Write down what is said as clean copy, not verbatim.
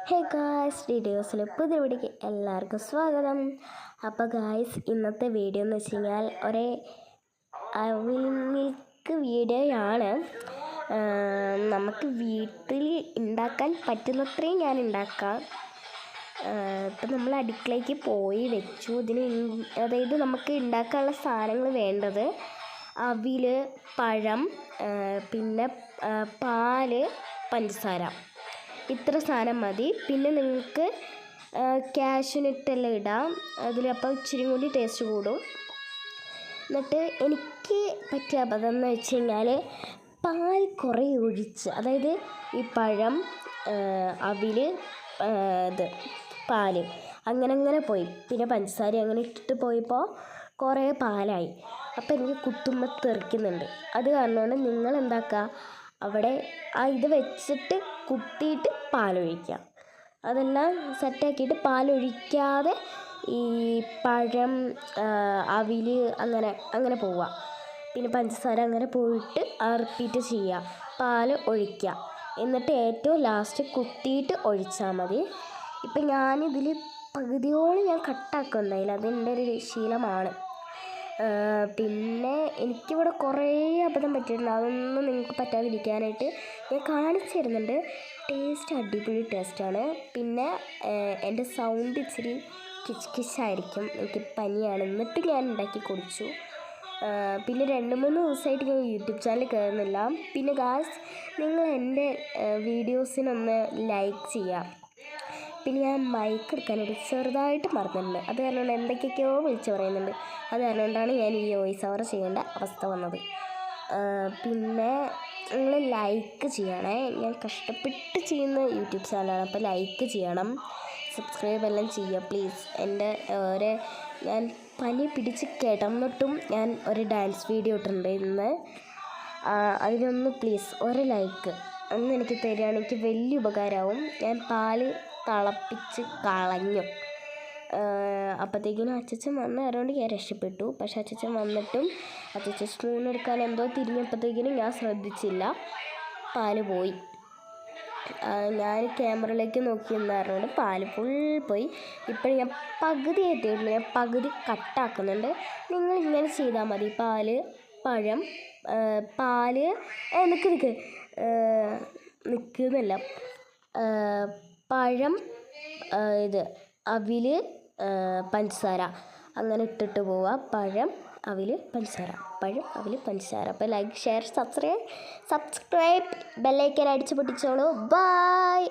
Hey guys, വീഡിയോസിൽ പുതിയ വീഡിയോക്ക് എല്ലാവർക്കും സ്വാഗതം. അപ്പോൾ ഗായ്സ്, ഇന്നത്തെ വീഡിയോ എന്ന് വെച്ച് കഴിഞ്ഞാൽ അവിൽ മിൽക്ക് വീഡിയോയാണ്. നമുക്ക് വീട്ടിൽ ഉണ്ടാക്കാൻ പറ്റുന്നത്രയും ഞാൻ ഉണ്ടാക്കാം. ഇപ്പം നമ്മൾ അടുക്കളയ്ക്ക് പോയി വെച്ചു. അതായത് നമുക്ക് ഉണ്ടാക്കാനുള്ള സാധനങ്ങൾ വേണ്ടത് അവിൽ, പഴം, പിന്നെ പാല്, പഞ്ചസാര, ഇത്ര സാധനം മതി. പിന്നെ നിങ്ങൾക്ക് കാഷ്യൂനട്ടെല്ലാം ഇടാം, അതിലപ്പോൾ ഇച്ചിരി കൂടി ടേസ്റ്റ് കൂടും. എന്നിട്ട് എനിക്ക് പറ്റിയ അബദ്ധം എന്ന് വെച്ച് കഴിഞ്ഞാൽ പാൽ കുറേ ഒഴിച്ച്, അതായത് ഈ പഴം, അവിൽ, പാല് അങ്ങനെ പോയി, പിന്നെ പഞ്ചസാര അങ്ങനെ ഇട്ടിട്ട് പോയപ്പോൾ കുറേ പാലായി. അപ്പോൾ എനിക്ക് കുത്തുമ്പോൾ തെറിക്കുന്നുണ്ട്. അത് കാരണമാണ് നിങ്ങൾ എന്താക്കുക, അവിടെ ഇത് വെച്ചിട്ട് കുത്തിയിട്ട് പാലൊഴിക്കുക. അതെല്ലാം സെറ്റാക്കിയിട്ട് പാലൊഴിക്കാതെ ഈ പഴം, അവിൽ അങ്ങനെ പോവുക. പിന്നെ പഞ്ചസാര അങ്ങനെ പോയിട്ട് റിപ്പീറ്റ് ചെയ്യുക, പാല് ഒഴിക്കുക. എന്നിട്ട് ഏറ്റവും ലാസ്റ്റ് കുത്തിയിട്ട് ഒഴിച്ചാൽ മതി. ഇപ്പം ഞാനിതിൽ പകുതിയോളം ഞാൻ കട്ടാക്കുന്നുണ്ടായില്ല, അതെൻ്റെ ഒരു ശീലമാണ്. പിന്നെ എനിക്കിവിടെ കുറേ അബദ്ധം പറ്റിയിട്ടുണ്ട്. അതൊന്നും നിങ്ങൾക്ക് പറ്റാതിരിക്കാനായിട്ട് ഞാൻ കാണിച്ചു തരുന്നുണ്ട്. ടേസ്റ്റ് അടിപൊളി ടേസ്റ്റാണ്. പിന്നെ എൻ്റെ സൗണ്ട് ഇച്ചിരി കിച്ചായിരിക്കും, എനിക്ക് പനിയാണ്. എന്നിട്ട് ഞാൻ ഉണ്ടാക്കി കുടിച്ചു. പിന്നെ 2-3 ദിവസമായിട്ട് ഞാൻ യൂട്യൂബ് ചാനൽ കയറുന്നില്ല. പിന്നെ ഗായ്സ്, നിങ്ങൾ എൻ്റെ വീഡിയോസിനൊന്ന് ലൈക്ക് ചെയ്യുക. പിന്നെ ഞാൻ മൈക്ക് എടുക്കാനായിട്ട് ചെറുതായിട്ട് മറന്നിട്ടുണ്ട്. അത് കാരണം എന്തൊക്കെയൊക്കെയോ വിളിച്ച് പറയുന്നുണ്ട്. അത് കാരണം കൊണ്ടാണ് ഞാൻ ഈ വോയിസ് ഓവർ ചെയ്യേണ്ട അവസ്ഥ വന്നത്. പിന്നെ നിങ്ങൾ ലൈക്ക് ചെയ്യണേ. ഞാൻ കഷ്ടപ്പെട്ട് ചെയ്യുന്ന യൂട്യൂബ് ചാനലാണ്, അപ്പോൾ ലൈക്ക് ചെയ്യണം, സബ്സ്ക്രൈബ് എല്ലാം ചെയ്യുക പ്ലീസ്. ഞാൻ പനി പിടിച്ച് കിടന്നിട്ടും ഞാൻ ഒരു ഡാൻസ് വീഡിയോ ഇട്ടിട്ടുണ്ട് ഇന്ന്. അതിനൊന്ന് പ്ലീസ് ഒരു ലൈക്ക് ഒന്ന് എനിക്ക് തരികയാണെങ്കിൽ വലിയ ഉപകാരമാവും. ഞാൻ പാല് തിളപ്പിച്ച് കളഞ്ഞു. അപ്പോഴത്തേക്കിനും അച്ചച്ചൻ വന്ന അതുകൊണ്ട് ഞാൻ രക്ഷപ്പെട്ടു. പക്ഷെ അച്ചച്ചൻ വന്നിട്ടും അച്ചച്ചൻ സ്പൂൺ എടുക്കാൻ എന്തോ തിരിഞ്ഞപ്പോഴത്തേക്കിനും ഞാൻ ശ്രദ്ധിച്ചില്ല, പാല് പോയി. ഞാൻ ക്യാമറയിലേക്ക് നോക്കി നിന്നായിരുന്നുകൊണ്ട് പാല് ഫുൾ പോയി. ഇപ്പോഴും ഞാൻ പകുതി എത്തിയിട്ടുള്ളൂ, ഞാൻ പകുതി കട്ടാക്കുന്നുണ്ട്. നിങ്ങൾ ഇങ്ങനെ ചെയ്താൽ മതി. പാല്, പഴം, പാല് നിൽക്കുന്നില്ല, പഴം, അവിൽ, പഞ്ചസാര അങ്ങനെ ഇട്ടിട്ട് പോവുക. പഴം, അവിൽ, പഞ്ചസാര, പഴം, അവിൽ, പഞ്ചസാര. അപ്പോൾ ലൈക്ക്, ഷെയർ, സബ്സ്ക്രൈബ് ബെല്ലൈക്കൻ അടിച്ച് പൊട്ടിച്ചോളൂ. ബൈ.